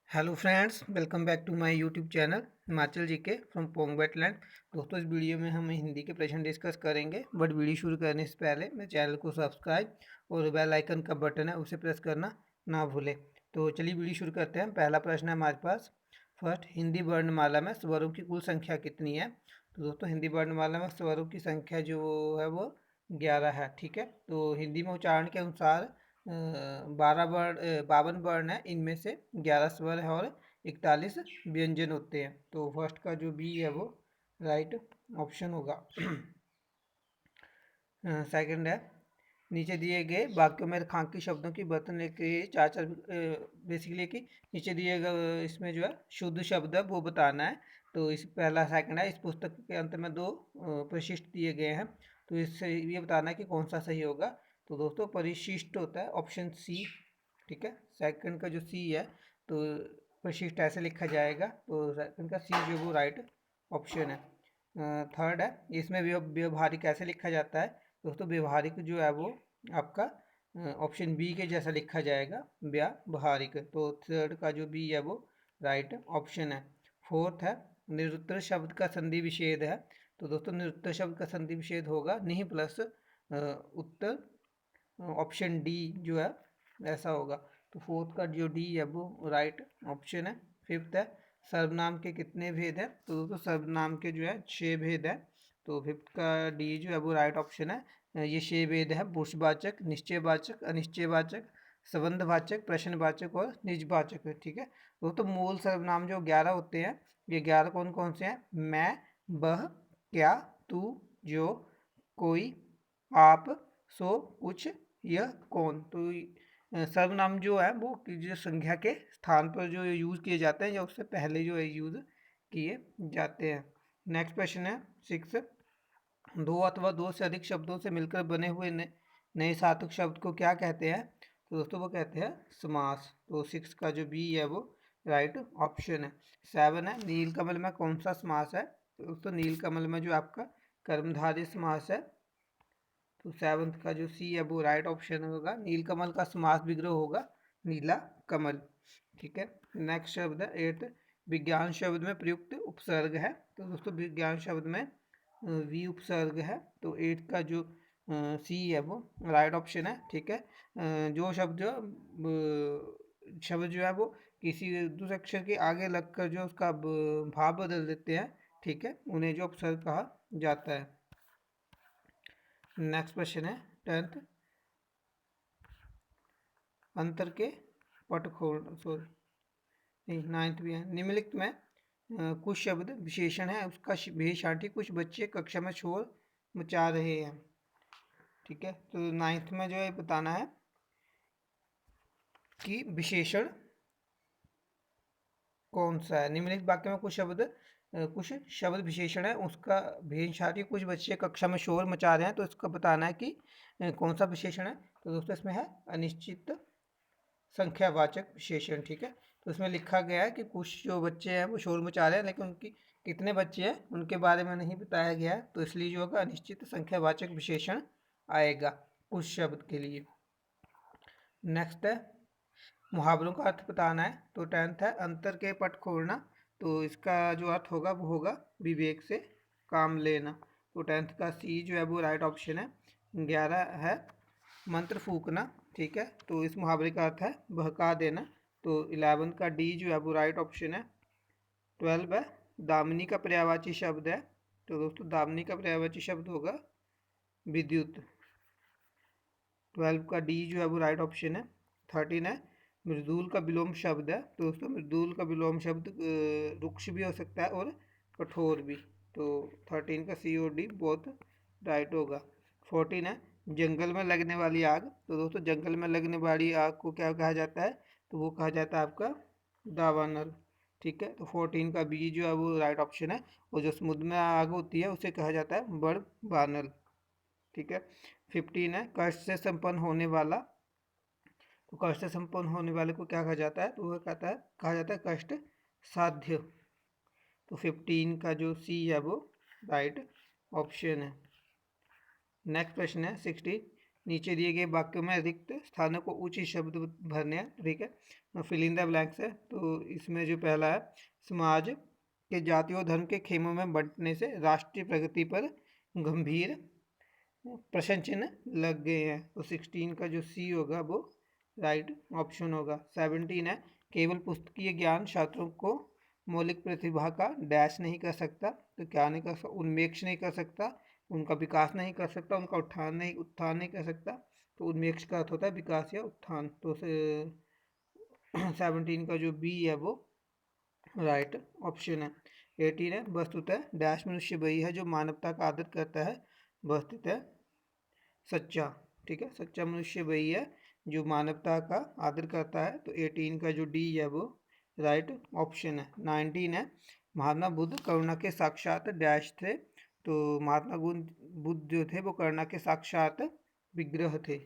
Hello friends, welcome back to my YouTube channel Himachal GK from Pong wetland. दोस्तों, इस video में हम हिंदी के प्रश्न डिस्कस करेंगे, बट वीडियो शुरू करने से पहले मेरे चैनल को सब्सक्राइब और बेल आइकन का बटन है उसे प्रेस करना ना भूलें। तो चलिए वीडियो शुरू करते हैं। पहला प्रश्न है हमारे पास। फर्स्ट, हिंदी वर्णमाला में स्वरों की कुल संख्या कितनी है? तो दोस्तों, हिंदी वर्णमाला में स्वरों की संख्या जो है वो 11 है। ठीक है, तो हिंदी में उच्चारण के अनुसार 52 वर्ण है, इनमें से 11 स्वर है और 41 व्यंजन होते हैं। तो फर्स्ट का जो बी है वो राइट ऑप्शन होगा। सेकंड है, नीचे दिए गए वाक्यों में रेखांकित शब्दों की बर्तन लेके चार चार बेसिकली कि नीचे दिए गए इसमें जो है शुद्ध शब्द है वो बताना है। तो इस पहला सेकंड है, इस पुस्तक के अंत में दो परिशिष्ट दिए गए हैं, तो इससे ये बताना है कि कौन सा सही होगा। तो दोस्तों, परिशिष्ट होता है ऑप्शन सी। ठीक है, सेकंड का जो सी है तो परिशिष्ट ऐसे लिखा जाएगा, तो सेकंड का सी जो वो राइट ऑप्शन है। थर्ड है, इसमें व्यवहारिक कैसे लिखा जाता है? दोस्तों, व्यवहारिक जो है वो आपका ऑप्शन बी के जैसा लिखा जाएगा, व्यावहारिक। तो थर्ड का जो बी है वो राइट ऑप्शन है। फोर्थ है, निरुत्तर शब्द का संधि विच्छेद है। तो दोस्तों, निरुत्तर शब्द का संधि विच्छेद होगा नहीं प्लस उत्तर, ऑप्शन डी जो है ऐसा होगा। तो फोर्थ का जो डी है वो राइट ऑप्शन है। फिफ्थ है, सर्वनाम के कितने भेद हैं? तो दोस्तों, सर्वनाम के जो है 6 भेद है। तो फिफ्थ का डी जो है वो राइट ऑप्शन है। ये 6 भेद है: पुरुषवाचक, निश्चयवाचक, अनिश्चयवाचक, संबंधवाचक, प्रश्नवाचक और निजवाचक। ठीक है, दोस्तों मूल सर्वनाम जो 11 होते हैं, ये 11 कौन कौन से हैं? मैं, वह, क्या, तू, जो, कोई, आप, सो, कुछ, यह, कौन। तो सर्वनाम जो है वो जो संख्या के स्थान पर जो यूज़ किए जाते हैं या उससे पहले जो है यूज़ किए जाते हैं। नेक्स्ट क्वेश्चन है सिक्स, दो अथवा दो से अधिक शब्दों से मिलकर बने हुए नए सार्थक शब्द को क्या कहते हैं? तो दोस्तों, वो कहते हैं समास। तो सिक्स का जो बी है वो राइट ऑप्शन है। सेवन है, नीलकमल में कौन सा समास है? तो दोस्तों, नीलकमल में जो आपका कर्मधारय समास है। तो सेवंथ का जो सी है वो राइट ऑप्शन होगा। नीलकमल का समास विग्रह होगा नीला कमल। ठीक है, नेक्स्ट शब्द है एट्थ, विज्ञान शब्द में प्रयुक्त उपसर्ग है। तो दोस्तों, विज्ञान शब्द में वी उपसर्ग है। तो एट्थ का जो सी है वो राइट ऑप्शन है। ठीक है, जो शब्द शब्द जो है वो किसी दूसरे अक्षर के आगे लगकर जो उसका भाव बदल देते हैं, ठीक है, उन्हें जो उपसर्ग कहा जाता है। नेक्स्ट क्वेश्चन है टेंथ, अंतर के पट खोल, सॉरी नहीं, नाइन्थ भी है। निम्नलिखित में कुछ शब्द विशेषण है, उसका भेषाठी कुछ बच्चे कक्षा में शोर मचा रहे हैं। ठीक है, तो नाइन्थ में जो है बताना है कि विशेषण कौन सा है। निम्नलिखित वाक्य में कुछ शब्द विशेषण है, उसका भेषाठी कुछ बच्चे कक्षा में शोर मचा रहे हैं, तो इसका बताना है कि कौन सा विशेषण है। तो दोस्तों, इसमें है अनिश्चित संख्यावाचक विशेषण। ठीक है, तो इसमें लिखा गया है कि कुछ जो बच्चे हैं वो शोर मचा रहे हैं, लेकिन उनकी कितने बच्चे हैं उनके बारे में नहीं बताया गया है, तो इसलिए जो होगा अनिश्चित संख्यावाचक विशेषण आएगा कुछ शब्द के लिए। नेक्स्ट है, मुहावरों का अर्थ बताना है। तो टेंथ है, अंतर के पट खोलना। तो इसका जो अर्थ होगा वो होगा विवेक से काम लेना। तो टेंथ का सी जो है वो राइट ऑप्शन है। 11 है, मंत्र फूकना। ठीक है, तो इस मुहावरे का अर्थ है बहका देना। तो 11 का डी जो है वो राइट ऑप्शन है। 12 है, दामिनी का पर्यायवाची शब्द है। तो दोस्तों, दामिनी का पर्यायवाची शब्द होगा विद्युत। 12 का डी जो है वो राइट ऑप्शन है। 13 है, मृदुल का विलोम शब्द है। तो दोस्तों, मृदुल का विलोम शब्द रुक्ष भी हो सकता है और कठोर भी। तो 13 का सी और डी बहुत राइट होगा। 14 है, जंगल में लगने वाली आग। तो दोस्तों, जंगल में लगने वाली आग को क्या कहा जाता है? तो वो कहा जाता है आपका दावानल। ठीक है, तो 14 का बी जो है वो राइट ऑप्शन है। और जो समुद्र में आग होती है उसे कहा जाता है बड़ बानल। ठीक है, 15 है, कष्ट से संपन्न होने वाला। तो कष्ट से संपन्न होने वाले को क्या कहा जाता है? तो वह कहा जाता है कष्ट साध्य। तो 15 का जो सी है वो राइट ऑप्शन है। नेक्स्ट प्रश्न है 16, नीचे दिए गए वाक्यों में रिक्त स्थानों को उचित शब्द भरने हैं, ठीक है। फिल इन द ब्लैंक्स है, तो इसमें जो पहला है, समाज के जाति और धर्म के खेमों में बंटने से राष्ट्रीय प्रगति पर गंभीर प्रश्न चिन्ह लग गए हैं। तो 16 का जो सी होगा वो राइट ऑप्शन होगा। 17 है, केवल पुस्तकीय ज्ञान छात्रों को मौलिक प्रतिभा का डैश नहीं कर सकता। तो क्या नहीं कर सकता? उन्मेष नहीं कर सकता, उनका विकास नहीं कर सकता, उनका उत्थान नहीं कर सकता। तो उन्मेष का अर्थ होता है विकास या उत्थान। तो 17 का जो बी है वो राइट ऑप्शन है। 18 है, वस्तुतः डैश मनुष्य वही है जो मानवता का आदर करता है, वस्तुतः सच्चा, ठीक है, सच्चा मनुष्य वही है जो मानवता का आदर करता है। तो 18 का जो डी है वो राइट ऑप्शन है। 19 है, महात्मा बुद्ध करुणा के साक्षात डैश थे। तो महात्मा बुद्ध जो थे वो करुणा के साक्षात विग्रह थे।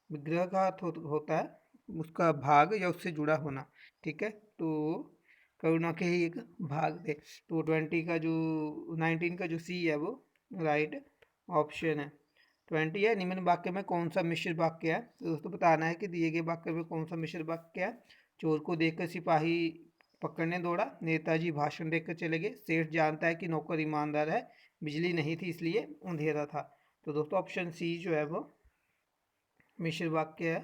विग्रह का अर्थ होता है उसका भाग या उससे जुड़ा होना, ठीक है। तो करुणा के ही एक भाग थे। तो 19 का जो सी है वो राइट ऑप्शन है। 20 है, निम्न वाक्य में कौन सा मिश्र वाक्य है? तो दोस्तों बताना है कि दिए गए वाक्य में कौन सा मिश्र वाक्य है। चोर को देखकर सिपाही पकड़ने दौड़ा, नेताजी भाषण देकर चले गए, सेठ जानता है कि नौकर ईमानदार है, बिजली नहीं थी इसलिए अंधेरा था। तो दोस्तों ऑप्शन सी जो है वो मिश्र वाक्य है,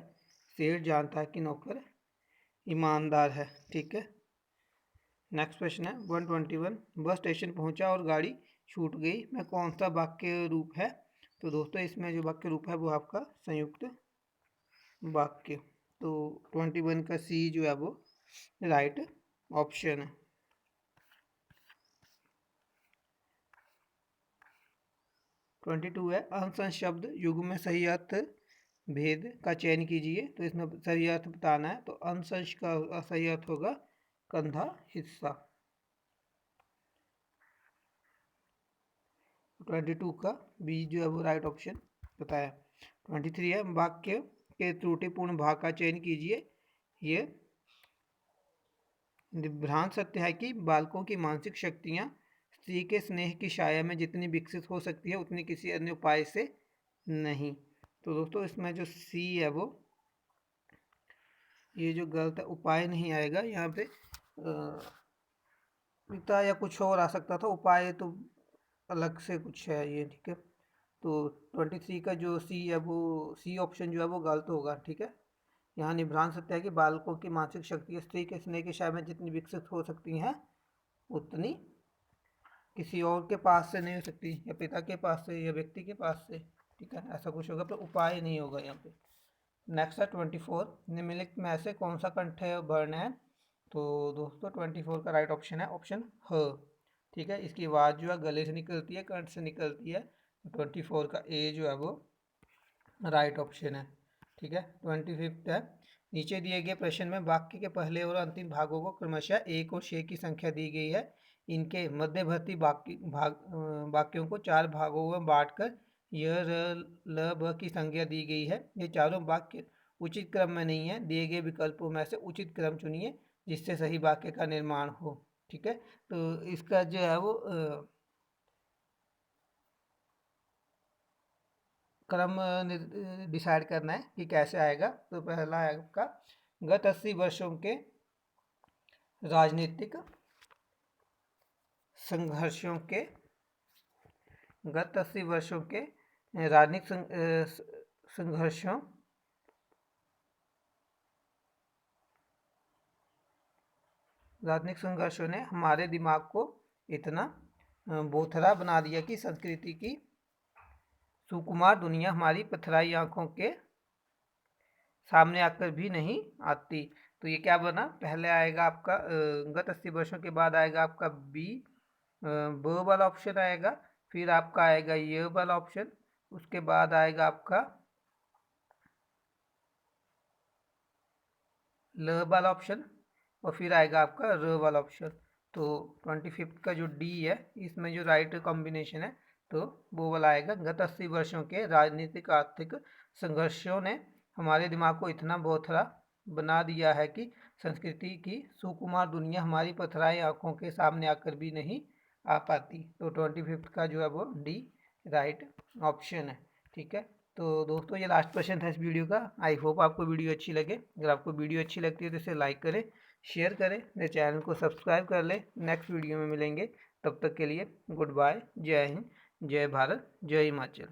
सेठ जानता है कि नौकर ईमानदार है, ठीक है। नेक्स्ट क्वेश्चन है 121, बस स्टेशन पहुंचा और गाड़ी छूट गई, मैं कौन सा वाक्य रूप है? तो दोस्तों इसमें जो वाक्य रूप है वो आपका संयुक्त वाक्य। तो 21 का सी जो है वो राइट ऑप्शन है। 22 है, अंश शब्द युग में सही अर्थ भेद का चयन कीजिए। तो इसमें सही अर्थ बताना है। तो अंश का सही अर्थ होगा कंधा हिस्सा। 22 का बी जो है वो राइट ऑप्शन बताया। 23 है, वाक्य के त्रुटिपूर्ण भाग का चयन कीजिए। ये भ्रांत सत्य है कि बालकों की मानसिक शक्तियाँ स्त्री के स्नेह की छाया में जितनी विकसित हो सकती है उतनी किसी अन्य उपाय से नहीं। तो दोस्तों इसमें जो सी है वो ये जो गलत है, उपाय नहीं आएगा यहाँ पे, पिता या कुछ और आ सकता था, उपाय तो अलग से कुछ है ये, ठीक है। तो 23 का जो सी है वो सी ऑप्शन जो है वो गलत होगा, ठीक है। यहाँ निभ्रांत सत्य है कि बालकों की मानसिक शक्ति स्त्री के स्नेह की छाया में जितनी विकसित हो सकती हैं उतनी किसी और के पास से नहीं हो सकती, या पिता के पास से या व्यक्ति के पास से, ठीक है, ऐसा कुछ होगा, पर उपाय नहीं होगा यहाँ पे। नेक्स्ट है 24, निम्नलिखित में ऐसे कौन सा कंठ वर्ण है? तो दोस्तों 24 का राइट ऑप्शन है ऑप्शन ह, ठीक है। इसकी आवाज़ जो है गले से निकलती है, कंठ से निकलती है। 24 का ए जो है वो राइट ऑप्शन है, ठीक है। 25 है, नीचे दिए गए प्रश्न में वाक्य के पहले और अंतिम भागों को क्रमशः 1 और 6 की संख्या दी गई है। इनके मध्यवर्ती वाक्यों को 4 भागों में बांटकर य र ल ब की संज्ञा दी गई है। ये चारों वाक्य उचित क्रम में नहीं है, दिए गए विकल्पों में से उचित क्रम चुनिए जिससे सही वाक्य का निर्माण हो, ठीक है। तो इसका जो है वो क्रम डिसाइड करना है कि कैसे आएगा। तो पहला है आपका गत 80 वर्षों के राजनीतिक संघर्षों के गत 80 वर्षों के संघर्षों राजनीतिक संघर्षों ने हमारे दिमाग को इतना बोथरा बना दिया कि संस्कृति की सुकुमार दुनिया हमारी पथराई आंखों के सामने आकर भी नहीं आती। तो ये क्या बना, पहले आएगा आपका गत 80 वर्षों के बाद आएगा आपका बी ब वाला ऑप्शन आएगा, फिर आपका आएगा ये वाला ऑप्शन, उसके बाद आएगा आपका ल वाला ऑप्शन, और फिर आएगा आपका र वाला ऑप्शन। तो 25 का जो डी है इसमें जो राइट कॉम्बिनेशन है तो वो वाला आएगा। गत 80 वर्षों के राजनीतिक आर्थिक संघर्षों ने हमारे दिमाग को इतना बोथरा बना दिया है कि संस्कृति की सुकुमार दुनिया हमारी पथराई आंखों के सामने आकर भी नहीं आ पाती। तो 25 का जो है वो डी राइट ऑप्शन है, ठीक है। तो दोस्तों ये लास्ट क्वेश्चन था इस वीडियो का। आई होप आपको वीडियो अच्छी लगे। अगर आपको वीडियो अच्छी लगती है तो इसे लाइक करें, शेयर करें, मेरे चैनल को सब्सक्राइब कर लें। नेक्स्ट वीडियो में मिलेंगे, तब तक के लिए गुड बाय। जय हिंद, जय भारत, जय हिमाचल।